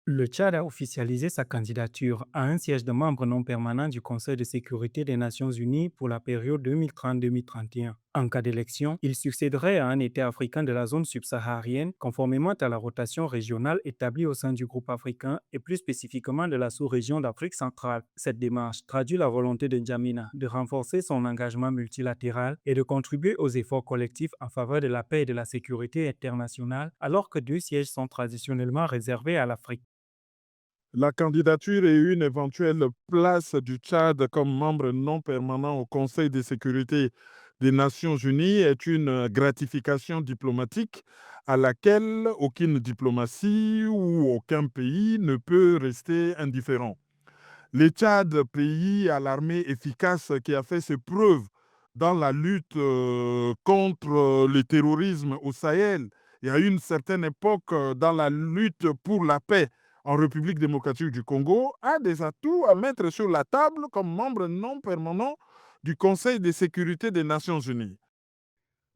Le Tchad a officialisé sa candidature à un siège de membre non permanent du Conseil de sécurité des Nations Unies pour la période 2030-2031. En cas d'élection, il succéderait à un État africain de la zone subsaharienne, conformément à la rotation régionale établie au sein du groupe africain et plus spécifiquement de la sous-région d'Afrique centrale. Cette démarche traduit la volonté de N'Djamena de renforcer son engagement multilatéral et de contribuer aux efforts collectifs en faveur de la paix et de la sécurité internationale, alors que deux sièges sont traditionnellement réservés à l'Afrique. La candidature et une éventuelle place du Tchad comme membre non permanent au Conseil de sécurité des Nations Unies est une gratification diplomatique à laquelle aucune diplomatie ou aucun pays ne peut rester indifférent. Le Tchad, pays à l'armée efficace qui a fait ses preuves dans la lutte contre le terrorisme au Sahel et à une certaine époque dans la lutte pour la paix en République démocratique du Congo, a des atouts à mettre sur la table comme membre non permanent du Conseil de sécurité des Nations Unies.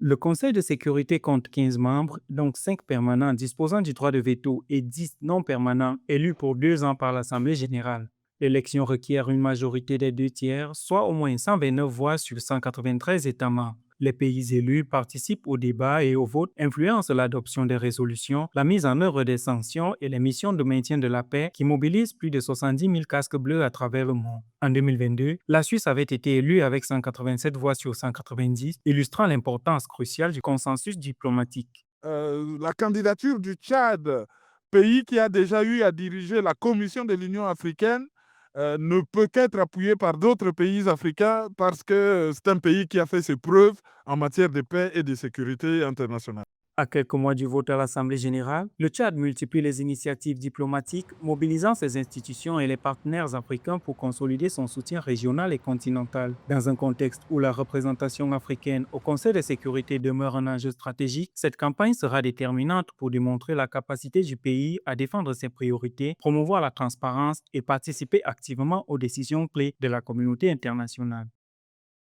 Le Conseil de sécurité compte 15 membres, donc 5 permanents disposant du droit de veto et 10 non permanents élus pour 2 ans par l'Assemblée générale. L'élection requiert une majorité des 2 tiers, soit au moins 129 voix sur 193 États membres. Les pays élus participent aux débats et aux votes, influencent l'adoption des résolutions, la mise en œuvre des sanctions et les missions de maintien de la paix qui mobilisent plus de 70 000 casques bleus à travers le monde. En 2022, la Suisse avait été élue avec 187 voix sur 190, illustrant l'importance cruciale du consensus diplomatique. La candidature du Tchad, pays qui a déjà eu à diriger la Commission de l'Union africaine, ne peut qu'être appuyée par d'autres pays africains parce que c'est un pays qui a fait ses preuves en matière de paix et de sécurité internationale. À quelques mois du vote à l'Assemblée générale, le Tchad multiplie les initiatives diplomatiques, mobilisant ses institutions et les partenaires africains pour consolider son soutien régional et continental. Dans un contexte où la représentation africaine au Conseil de sécurité demeure un enjeu stratégique, cette campagne sera déterminante pour démontrer la capacité du pays à défendre ses priorités, promouvoir la transparence et participer activement aux décisions clés de la communauté internationale.